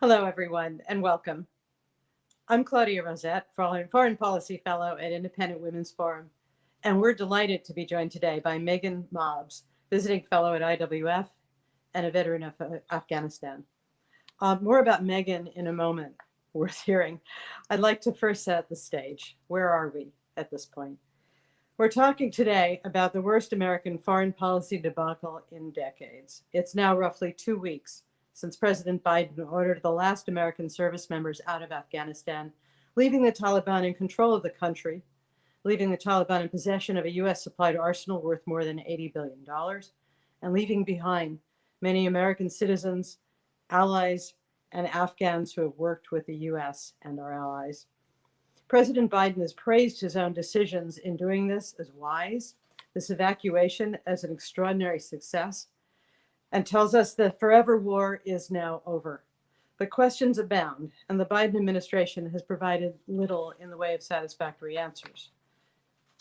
Hello, everyone, and welcome. I'm Claudia Rosett, Foreign Policy Fellow at Independent Women's Forum, and we're delighted to be joined today by Meaghan Mobbs, Visiting Fellow at IWF and a veteran of Afghanistan. More about Meaghan in a moment, worth hearing. I'd like to first set the stage. Where are we at this point? We're talking today about the worst American foreign policy debacle in decades. It's now roughly 2 weeks since President Biden ordered the last American service members out of Afghanistan, leaving the Taliban in control of the country, leaving the Taliban in possession of a US-supplied arsenal worth more than $80 billion, and leaving behind many American citizens, allies, and Afghans who have worked with the US and our allies. President Biden has praised his own decisions in doing this as wise, this evacuation as an extraordinary success, and tells us the forever war is now over. But questions abound, and the Biden administration has provided little in the way of satisfactory answers.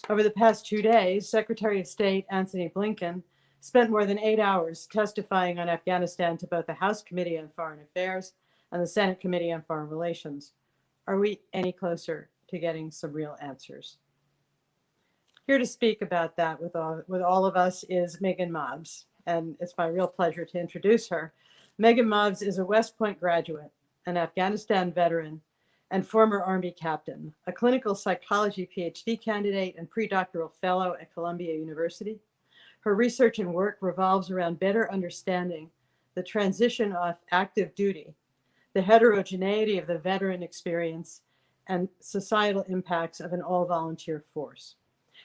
Over the past 2 days, Secretary of State Antony Blinken spent more than 8 hours testifying on Afghanistan to both the House Committee on Foreign Affairs and the Senate Committee on Foreign Relations. Are we any closer to getting some real answers? Here to speak about that with all of us is Meaghan Mobbs, and it's my real pleasure to introduce her. Meaghan Mobbs is a West Point graduate, an Afghanistan veteran, and former Army captain, a clinical psychology PhD candidate and pre-doctoral fellow at Columbia University. Her research and work revolves around better understanding the transition off active duty, the heterogeneity of the veteran experience, and societal impacts of an all-volunteer force.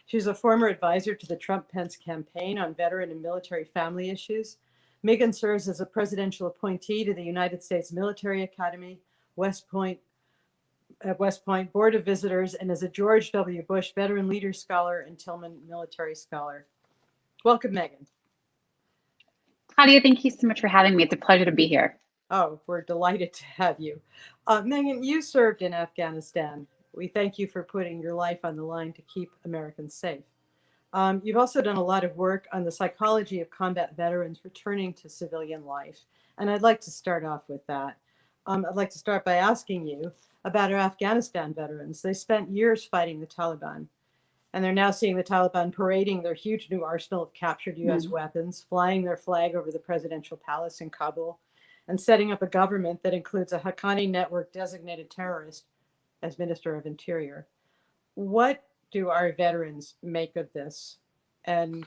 She's a former advisor to the Trump-Pence campaign on veteran and military family issues. Meaghan serves as a presidential appointee to the United States Military Academy, West Point Board of Visitors, and as a George W. Bush Veteran Leader Scholar and Tillman Military Scholar. Welcome, Meaghan. Claudia, thank you so much for having me. It's a pleasure to be here. Oh, we're delighted to have you. Meaghan, you served in Afghanistan. We thank you for putting your life on the line to keep Americans safe. You've also done a lot of work on the psychology of combat veterans returning to civilian life. And I'd like to start off with that. I'd like to start by asking you about our Afghanistan veterans. They spent years fighting the Taliban, and they're now seeing the Taliban parading their huge new arsenal of captured US weapons, flying their flag over the presidential palace in Kabul, and setting up a government that includes a Haqqani network designated terrorist as Minister of Interior. What do our veterans make of this, and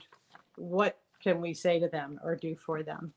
what can we say to them or do for them?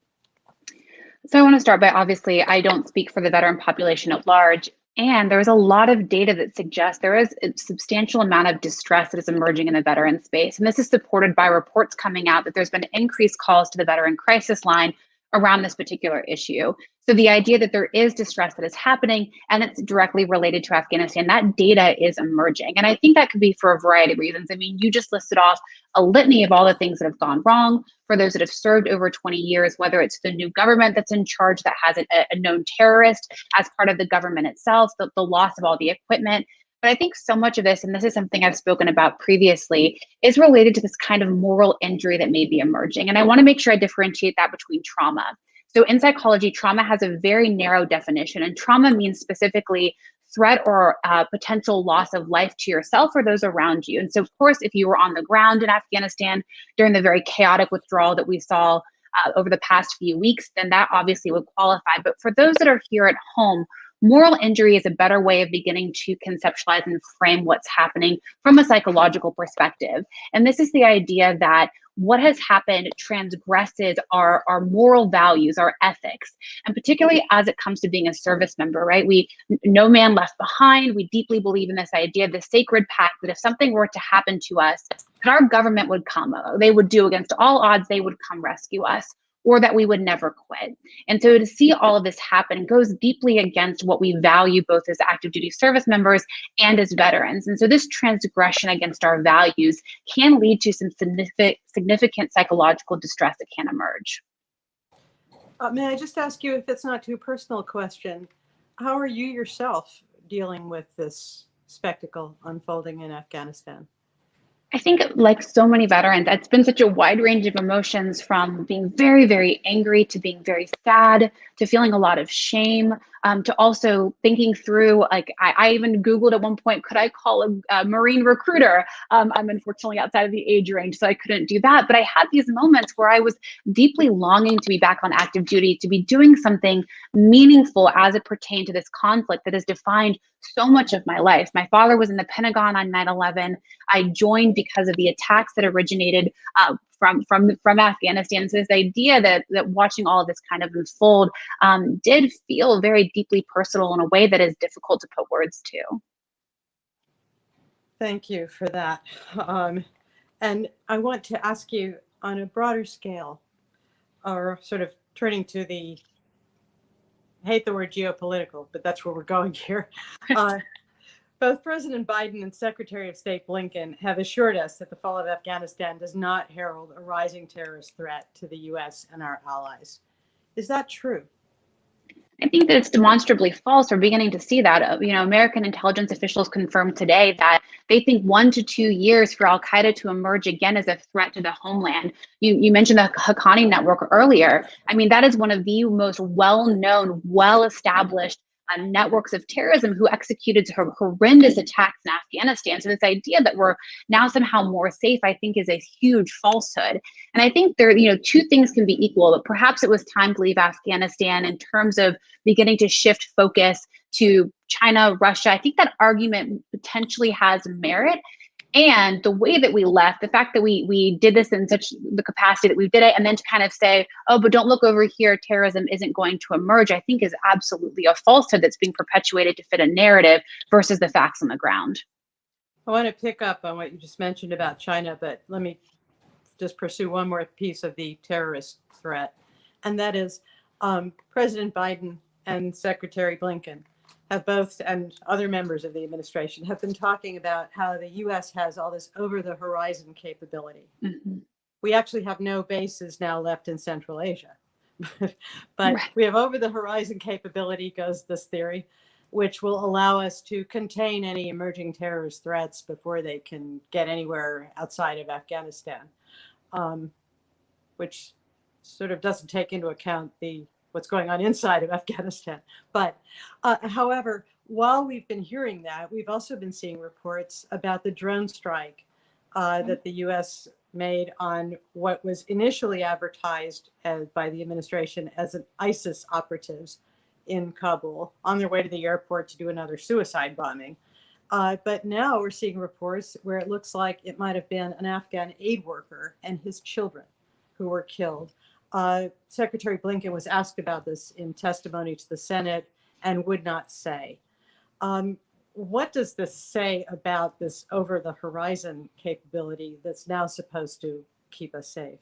So I want to start by, obviously, I don't speak for the veteran population at large, and there is a lot of data that suggests there is a substantial amount of distress that is emerging in the veteran space. And this is supported by reports coming out that there's been increased calls to the veteran crisis line around this particular issue. So the idea that there is distress that is happening and it's directly related to Afghanistan, that data is emerging. And I think that could be for a variety of reasons. I mean, you just listed off a litany of all the things that have gone wrong for those that have served over 20 years, whether it's the new government that's in charge that has a known terrorist as part of the government itself, the loss of all the equipment. But I think so much of this, and this is something I've spoken about previously, is related to this kind of moral injury that may be emerging. And I want to make sure I differentiate that between trauma. So in psychology, trauma has a very narrow definition, and trauma means specifically threat or potential loss of life to yourself or those around you. And so, of course, if you were on the ground in Afghanistan during the very chaotic withdrawal that we saw over the past few weeks, then that obviously would qualify. But for those that are here at home, moral injury is a better way of beginning to conceptualize and frame what's happening from a psychological perspective. And this is the idea that what has happened transgresses our moral values, our ethics, and particularly as it comes to being a service member, right? No man left behind. We deeply believe in this idea, the sacred pact, that if something were to happen to us, that our government would come. They would do against all odds, they would come rescue us, or that we would never quit. And so to see all of this happen goes deeply against what we value both as active duty service members and as veterans. And so this transgression against our values can lead to some significant psychological distress that can emerge. May I just ask you, if it's not too personal a question, how are you yourself dealing with this spectacle unfolding in Afghanistan? I think, like so many veterans, it's been such a wide range of emotions, from being very, very angry to being very sad to feeling a lot of shame. to also thinking through, like, I even Googled at one point, could I call a Marine recruiter? I'm unfortunately outside of the age range, so I couldn't do that. But I had these moments where I was deeply longing to be back on active duty, to be doing something meaningful as it pertained to this conflict that has defined so much of my life. My father was in the Pentagon on 9/11. I joined because of the attacks that originated from Afghanistan. So this idea that watching all of this kind of unfold did feel very deeply personal in a way that is difficult to put words to. Thank you for that. And I want to ask you on a broader scale, or sort of turning to the, I hate the word geopolitical, but that's where we're going here. Both President Biden and Secretary of State Blinken have assured us that the fall of Afghanistan does not herald a rising terrorist threat to the US and our allies. Is that true? I think that it's demonstrably false. We're beginning to see that. American intelligence officials confirmed today that they think 1 to 2 years for Al Qaeda to emerge again as a threat to the homeland. You mentioned the Haqqani network earlier. I mean, that is one of the most well-known, well-established networks of terrorism who executed horrendous attacks in Afghanistan. So this idea that we're now somehow more safe, I think, is a huge falsehood. And I think there, two things can be equal, but perhaps it was time to leave Afghanistan in terms of beginning to shift focus to China, Russia. I think that argument potentially has merit. And the way that we left, the fact that we did this in such the capacity that we did it, and then to kind of say, oh, but don't look over here, terrorism isn't going to emerge, I think is absolutely a falsehood that's being perpetuated to fit a narrative versus the facts on the ground. I want to pick up on what you just mentioned about China, but let me just pursue one more piece of the terrorist threat. And that is President Biden and Secretary Blinken have both, and other members of the administration, have been talking about how the US has all this over the horizon capability. Mm-hmm. We actually have no bases now left in Central Asia. But right. We have over the horizon capability, goes this theory, which will allow us to contain any emerging terrorist threats before they can get anywhere outside of Afghanistan, which sort of doesn't take into account what's going on inside of Afghanistan. But however, while we've been hearing that, we've also been seeing reports about the drone strike that the US made on what was initially advertised by the administration as an ISIS operatives in Kabul on their way to the airport to do another suicide bombing. But now we're seeing reports where it looks like it might have been an Afghan aid worker and his children who were killed. Secretary Blinken was asked about this in testimony to the Senate and would not say. What does this say about this over the horizon capability that's now supposed to keep us safe?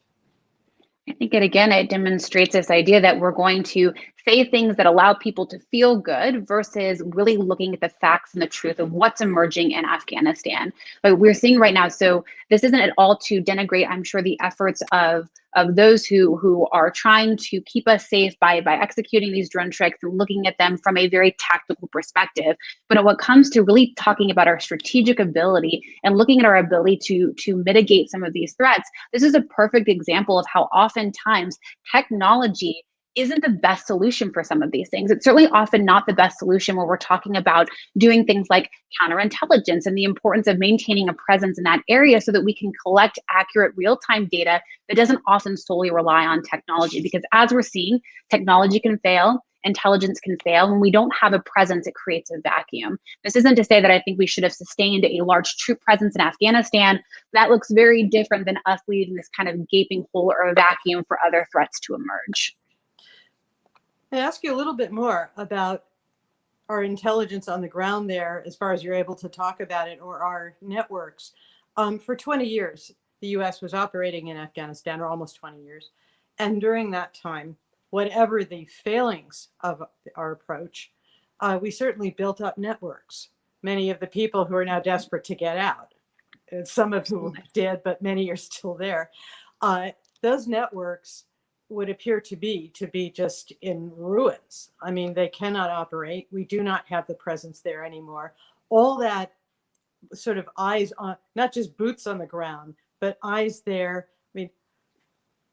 I think it demonstrates this idea that we're going to say things that allow people to feel good versus really looking at the facts and the truth of what's emerging in Afghanistan. But we're seeing right now, so this isn't at all to denigrate, I'm sure, the efforts of those who are trying to keep us safe by executing these drone strikes and looking at them from a very tactical perspective. But when it comes to really talking about our strategic ability and looking at our ability to mitigate some of these threats, this is a perfect example of how oftentimes technology isn't the best solution for some of these things. It's certainly often not the best solution where we're talking about doing things like counterintelligence and the importance of maintaining a presence in that area so that we can collect accurate real-time data that doesn't often solely rely on technology. Because as we're seeing, technology can fail, intelligence can fail. When we don't have a presence, it creates a vacuum. This isn't to say that I think we should have sustained a large troop presence in Afghanistan. That looks very different than us leaving this kind of gaping hole or a vacuum for other threats to emerge. I ask you a little bit more about our intelligence on the ground there, as far as you're able to talk about it, or our networks. For 20 years, the US was operating in Afghanistan, or almost 20 years. And during that time, whatever the failings of our approach, we certainly built up networks. Many of the people who are now desperate to get out, some of whom did, but many are still there. Those networks would appear to be just in ruins. I mean, they cannot operate. We do not have the presence there anymore. All that sort of eyes on, not just boots on the ground, but eyes there. I mean,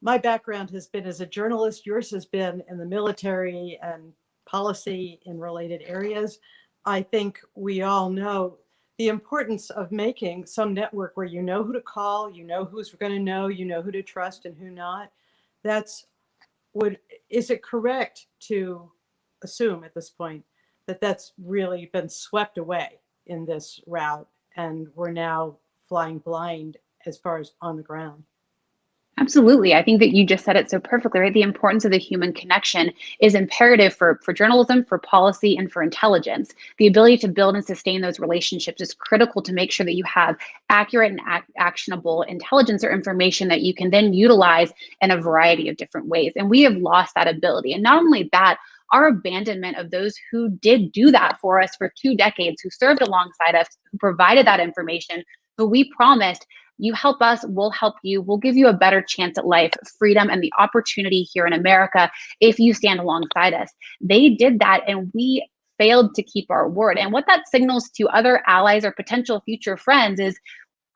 my background has been as a journalist, yours has been in the military and policy in related areas. I think we all know the importance of making some network where you know who to call, you know who's going to know, you know who to trust and who not. Is it correct to assume at this point that that's really been swept away in this route and we're now flying blind as far as on the ground? Absolutely. I think that you just said it so perfectly, right? The importance of the human connection is imperative for journalism, for policy, and for intelligence. The ability to build and sustain those relationships is critical to make sure that you have accurate and actionable intelligence or information that you can then utilize in a variety of different ways. And we have lost that ability. And not only that, our abandonment of those who did do that for us for 2 decades, who served alongside us, who provided that information, who we promised, you help us, we'll help you, we'll give you a better chance at life, freedom, and the opportunity here in America if you stand alongside us. They did that, and we failed to keep our word. And what that signals to other allies or potential future friends is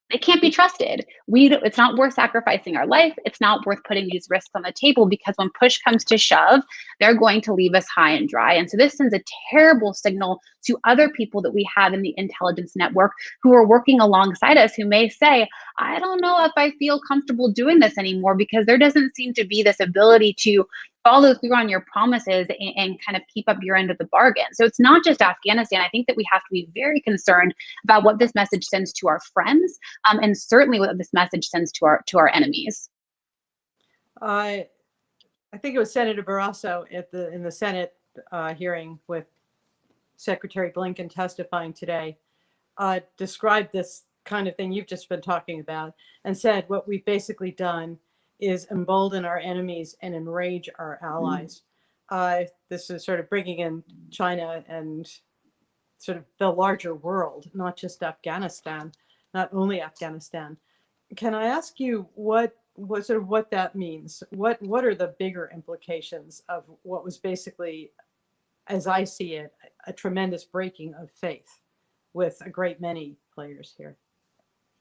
they can't be trusted. It's not worth sacrificing our life. It's not worth putting these risks on the table, because when push comes to shove, they're going to leave us high and dry. And so this sends a terrible signal to other people that we have in the intelligence network who are working alongside us, who may say, I don't know if I feel comfortable doing this anymore, because there doesn't seem to be this ability to follow through on your promises and kind of keep up your end of the bargain. So it's not just Afghanistan. I think that we have to be very concerned about what this message sends to our friends, and certainly what this message sends to our enemies. I think it was Senator Barrasso in the Senate hearing with Secretary Blinken testifying today, described this kind of thing you've just been talking about and said what we've basically done is embolden our enemies and enrage our allies. This is sort of bringing in China and sort of the larger world, not just Afghanistan, not only Afghanistan. Can I ask you what that means? What are the bigger implications of what was basically, as I see it, a tremendous breaking of faith with a great many players here?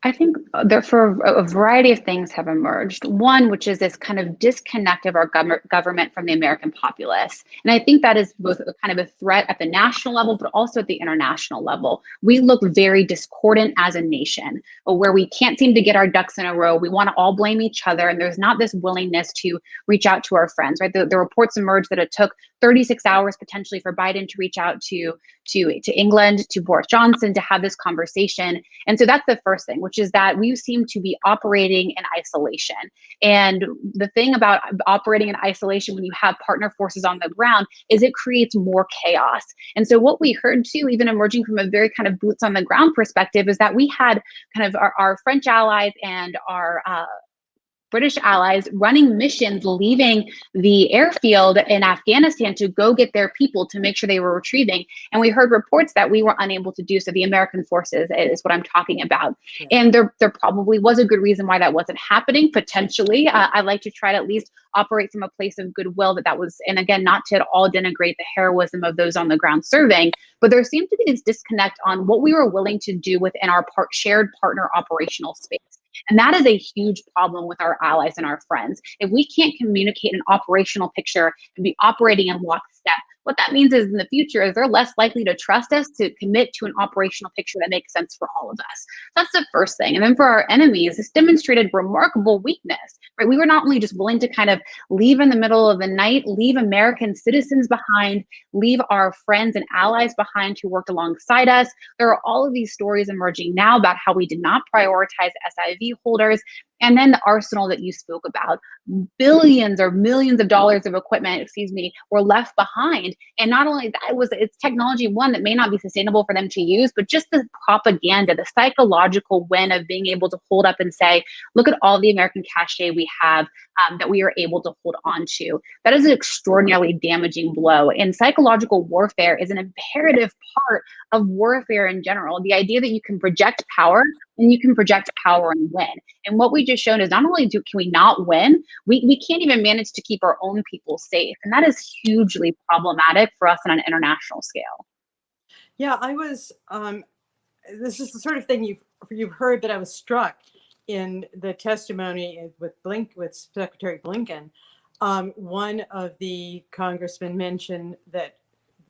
I think therefore a variety of things have emerged. One, which is this kind of disconnect of our government from the American populace. And I think that is both a kind of a threat at the national level, but also at the international level. We look very discordant as a nation, where we can't seem to get our ducks in a row. We want to all blame each other, and there's not this willingness to reach out to our friends, right? The reports emerged that it took 36 hours potentially for Biden to reach out to England, to Boris Johnson, to have this conversation. And so that's the first thing, which is that we seem to be operating in isolation. And the thing about operating in isolation when you have partner forces on the ground is it creates more chaos. And so what we heard too, even emerging from a very kind of boots on the ground perspective, is that we had kind of our French allies and our British allies running missions, leaving the airfield in Afghanistan to go get their people to make sure they were retrieving. And we heard reports that we were unable to do so. The American forces is what I'm talking about. Yeah. And there probably was a good reason why that wasn't happening, potentially. I like to try to at least operate from a place of goodwill that was, and again, not to at all denigrate the heroism of those on the ground serving, but there seemed to be this disconnect on what we were willing to do within our shared partner operational space. And that is a huge problem with our allies and our friends. If we can't communicate an operational picture and be operating in lockstep, what that means is in the future is they're less likely to trust us to commit to an operational picture that makes sense for all of us. That's the first thing. And then for our enemies, this demonstrated remarkable weakness, right? We were not only just willing to kind of leave in the middle of the night, leave American citizens behind, leave our friends and allies behind who worked alongside us. There are all of these stories emerging now about how we did not prioritize SIV holders. And then the arsenal that you spoke about, billions or millions of dollars of equipment, were left behind. And not only that, it's technology, one, that may not be sustainable for them to use, but just the propaganda, the psychological win of being able to hold up and say, look at all the American cachet we have that we are able to hold on to. That is an extraordinarily damaging blow. And psychological warfare is an imperative part of warfare in general. The idea that you can project power and you can project power and win. And what we just shown is not only can we not win, we can't even manage to keep our own people safe. And that is hugely problematic for us on an international scale. Yeah, I was, this is the sort of thing you've heard, but I was struck in the testimony with Secretary Blinken. One of the congressmen mentioned that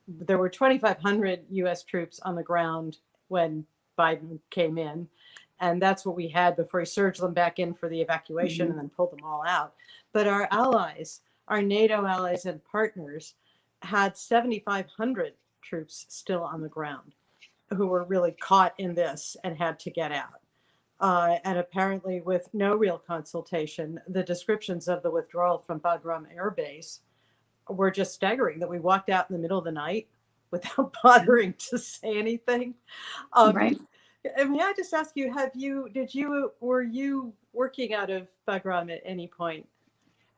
there were 2,500 US troops on the ground when Biden came in. And that's what we had before he surged them back in for the evacuation and then pulled them all out. But our allies, our NATO allies and partners, had 7,500 troops still on the ground who were really caught in this and had to get out. And apparently, with no real consultation, the descriptions of the withdrawal from Bagram Air Base were just staggering, that we walked out in the middle of the night without bothering to say anything. Right. May I just ask you, were you working out of Bagram at any point?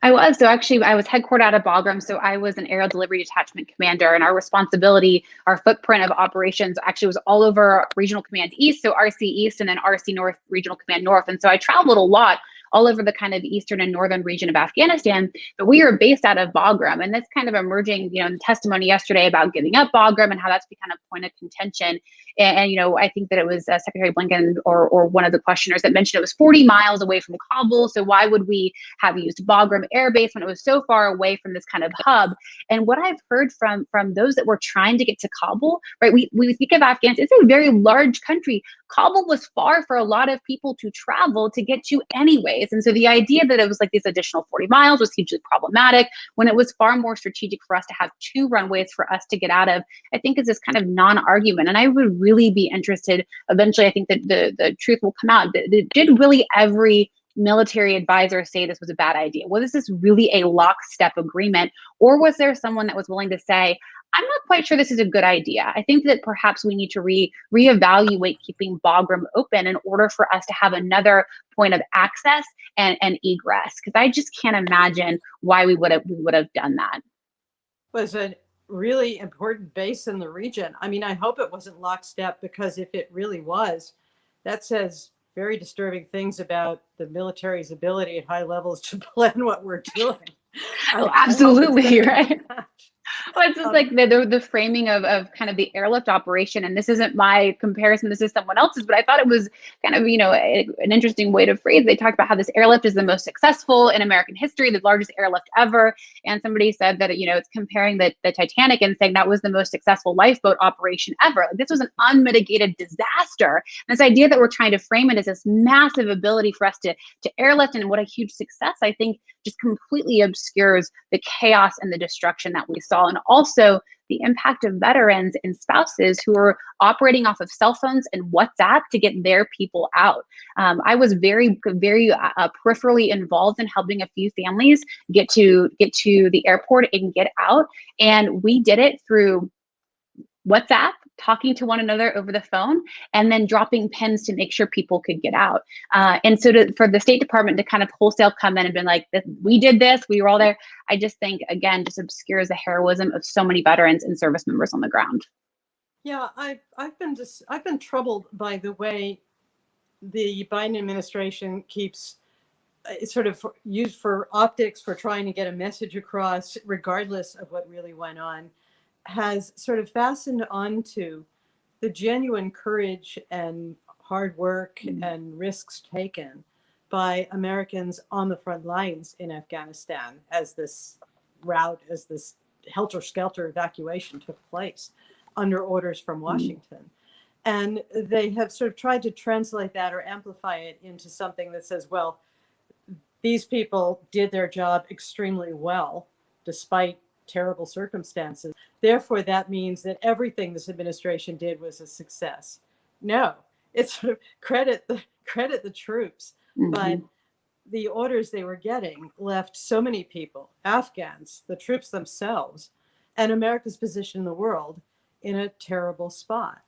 I was. So actually, I was headquartered out of Bagram. So I was an aerial delivery detachment commander, and our responsibility, our footprint of operations actually was all over Regional Command East, so RC East, and then RC North, Regional Command North. And so I traveled a lot all over the kind of eastern and northern region of Afghanistan, but we were based out of Bagram. And that's kind of emerging, in the testimony yesterday about giving up Bagram and how that's become a point of contention. And I think that it was Secretary Blinken or one of the questioners that mentioned it was 40 miles away from Kabul. So why would we have used Bagram Air Base when it was so far away from this kind of hub? And what I've heard from those that were trying to get to Kabul, right? We think of Afghanistan, it's a very large country. Kabul was far for a lot of people to travel to get to anyways. And so the idea that it was like these additional 40 miles was hugely problematic when it was far more strategic for us to have 2 runways for us to get out of, I think is this kind of non-argument. And I would really be interested, eventually, I think that the truth will come out. Did really every military advisor say this was a bad idea? Was this really a lockstep agreement? Or was there someone that was willing to say, I'm not quite sure this is a good idea. I think that perhaps we need to reevaluate keeping Bagram open in order for us to have another point of access and egress. Because I just can't imagine why we would have done that. Was a really important base in the region. I mean, I hope it wasn't lockstep, because if it really was, that says very disturbing things about the military's ability at high levels to plan what we're doing. Oh, absolutely, right. Well, it's just like the framing of kind of the airlift operation, and this isn't my comparison, this is someone else's, but I thought it was kind of, an interesting way to phrase. They talked about how this airlift is the most successful in American history, the largest airlift ever. And somebody said that, it's comparing the Titanic and saying that was the most successful lifeboat operation ever. Like, this was an unmitigated disaster. And this idea that we're trying to frame it as this massive ability for us to airlift, and what a huge success, I think just completely obscures the chaos and the destruction that we saw. And also the impact of veterans and spouses who are operating off of cell phones and WhatsApp to get their people out. I was very, very peripherally involved in helping a few families get to the airport and get out. And we did it through WhatsApp, talking to one another over the phone, and then dropping pins to make sure people could get out. And so for the State Department to kind of wholesale come in and been like, we did this, we were all there, I just think, again, just obscures the heroism of so many veterans and service members on the ground. Yeah, I've been troubled by the way the Biden administration keeps sort of used for optics, for trying to get a message across, regardless of what really went on, has sort of fastened onto the genuine courage and hard work and risks taken by Americans on the front lines in Afghanistan as this helter-skelter evacuation took place under orders from Washington. And they have sort of tried to translate that or amplify it into something that says, well, these people did their job extremely well, despite terrible circumstances. Therefore, that means that everything this administration did was a success. No, it's sort of credit the troops, but the orders they were getting left so many people, Afghans, the troops themselves, and America's position in the world in a terrible spot.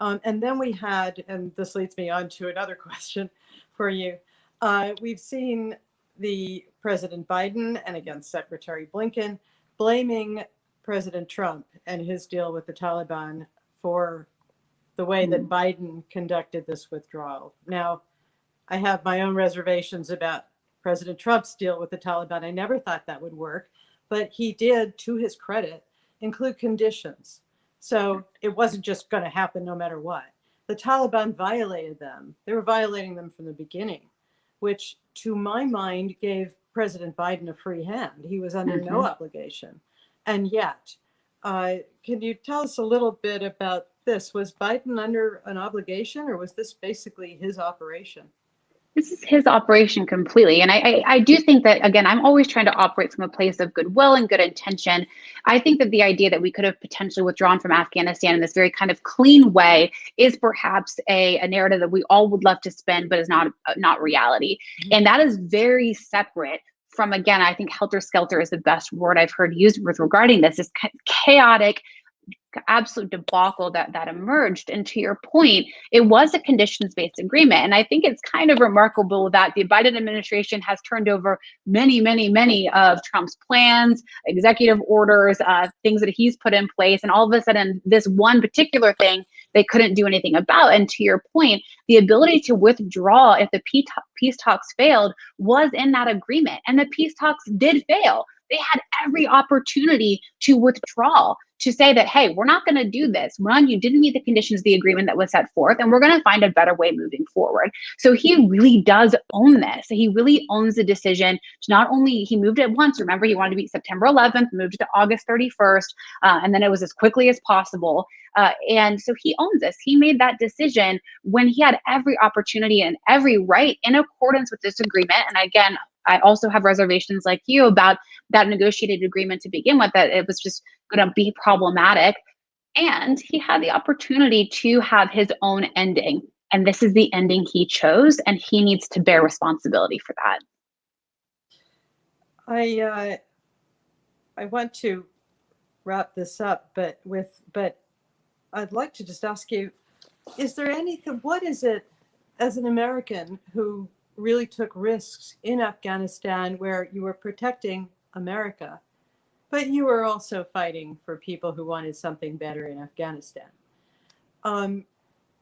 And then we had, and this leads me on to another question for you. We've seen the President Biden and again Secretary Blinken blaming President Trump and his deal with the Taliban for the way that Biden conducted this withdrawal. Now, I have my own reservations about President Trump's deal with the Taliban. I never thought that would work, but he did, to his credit, include conditions. So it wasn't just going to happen no matter what. The Taliban violated them. They were violating them from the beginning, which to my mind gave President Biden a free hand. He was under no obligation. And yet Can you tell us a little bit about this? Was Biden under an obligation, or was this basically his operation? This is his operation completely. And I do think that, again, I'm always trying to operate from a place of goodwill and good intention. I think that the idea that we could have potentially withdrawn from Afghanistan in this very kind of clean way is perhaps a narrative that we all would love to spin, but is not reality. And that is very separate from, again, I think helter skelter is the best word I've heard used with regarding this, is chaotic, absolute debacle that emerged. And to your point, it was a conditions-based agreement. And I think it's kind of remarkable that the Biden administration has turned over many of Trump's plans, executive orders, things that he's put in place. And all of a sudden, this one particular thing they couldn't do anything about. And to your point, the ability to withdraw if the peace talks failed was in that agreement. And the peace talks did fail. They had every opportunity to withdraw, to say that, hey, we're not going to do this. One, you didn't meet the conditions of the agreement that was set forth, and we're going to find a better way moving forward. So he really does own this. He really owns the decision to not only, he moved it once, remember, he wanted to be September 11th, moved it to August 31st, and then it was as quickly as possible. And so he owns this. He made that decision when he had every opportunity and every right in accordance with this agreement. And again, I also have reservations like you about that negotiated agreement to begin with, that it was just going to be problematic. And he had the opportunity to have his own ending. And this is the ending he chose, and he needs to bear responsibility for that. I want to wrap this up, but I'd like to just ask you, is there anything, what is it as an American who really took risks in Afghanistan, where you were protecting America, but you were also fighting for people who wanted something better in Afghanistan?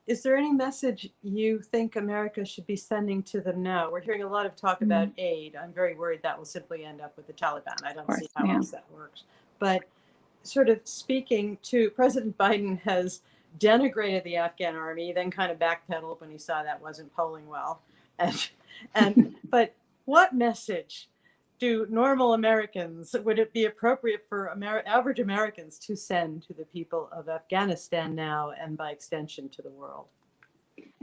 Is there any message you think America should be sending to them now? We're hearing a lot of talk about aid. I'm very worried that will simply end up with the Taliban. I don't see how else that works. But sort of speaking to, President Biden has denigrated the Afghan army, then kind of backpedaled when he saw that wasn't polling well. But what message do normal Americans, would it be appropriate for average Americans to send to the people of Afghanistan now, and by extension to the world?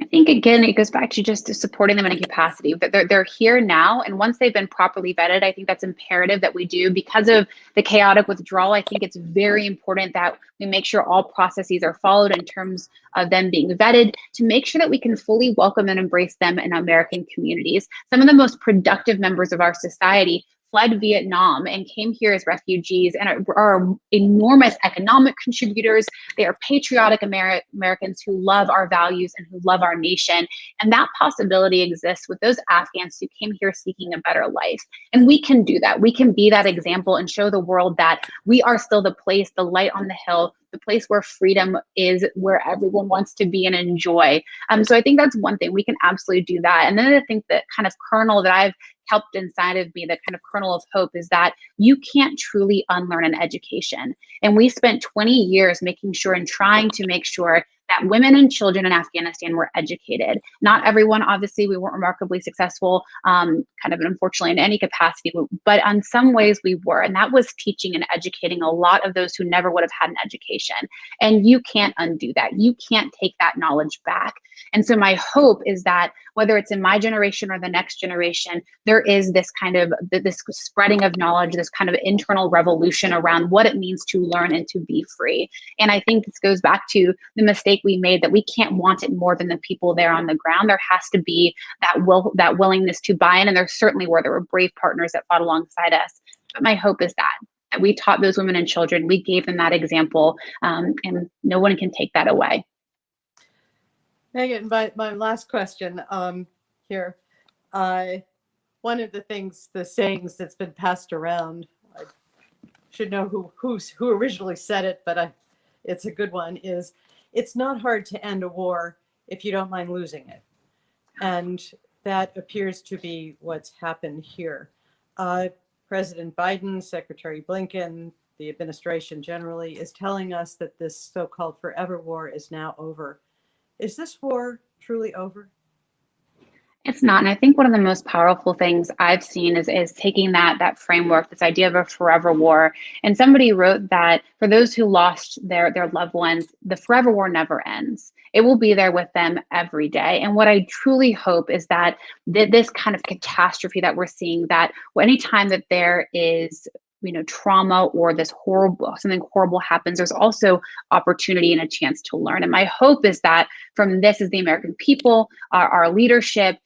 I think, again, it goes back to just supporting them in a capacity. They're here now, and once they've been properly vetted, I think that's imperative that we do. Because of the chaotic withdrawal, I think it's very important that we make sure all processes are followed in terms of them being vetted, to make sure that we can fully welcome and embrace them in American communities. Some of the most productive members of our society fled Vietnam and came here as refugees and are enormous economic contributors. They are patriotic Americans who love our values and who love our nation. And that possibility exists with those Afghans who came here seeking a better life. And we can do that. We can be that example and show the world that we are still the place, the light on the hill, the place where freedom is, where everyone wants to be and enjoy. So I think that's one thing. We can absolutely do that. And then I think that kind of kernel that I've helped inside of me, that kind of kernel of hope, is that you can't truly unlearn an education. And we spent 20 years making sure and trying to make sure that women and children in Afghanistan were educated. Not everyone, obviously, we weren't remarkably successful, kind of unfortunately in any capacity, but in some ways we were. And that was teaching and educating a lot of those who never would have had an education. And you can't undo that. You can't take that knowledge back. And so my hope is that whether it's in my generation or the next generation, there is this kind of this spreading of knowledge, this kind of internal revolution around what it means to learn and to be free. And I think this goes back to the mistake we made, that we can't want it more than the people there on the ground. There has to be that willingness to buy in. And there certainly were. There were brave partners that fought alongside us. But my hope is that we taught those women and children, we gave them that example, and no one can take that away. Meaghan, my last question here. One of the things, the sayings that's been passed around, I should know who originally said it, but it's a good one, is it's not hard to end a war if you don't mind losing it. And that appears to be what's happened here. President Biden, Secretary Blinken, the administration generally is telling us that this so-called forever war is now over. Is this war truly over? It's not. And I think one of the most powerful things I've seen is taking that framework, this idea of a forever war. And somebody wrote that for those who lost their loved ones, the forever war never ends. It will be there with them every day. And what I truly hope is that this kind of catastrophe that we're seeing, that anytime that there is trauma or this horrible something horrible happens, there's also opportunity and a chance to learn. And my hope is that from this, as the American people, our leadership,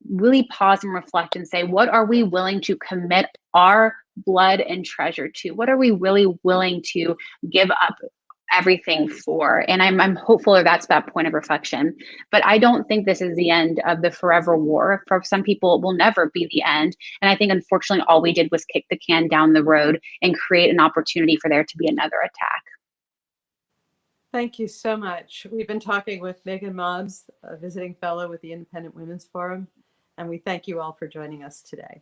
really pause and reflect and say, what are we willing to commit our blood and treasure to? What are we really willing to give up everything for? And I'm hopeful that point of reflection. But I don't think this is the end of the forever war. For some people, it will never be the end. And I think, unfortunately, all we did was kick the can down the road and create an opportunity for there to be another attack. Thank you so much. We've been talking with Meaghan Mobbs, a visiting fellow with the Independent Women's Forum, and we thank you all for joining us today.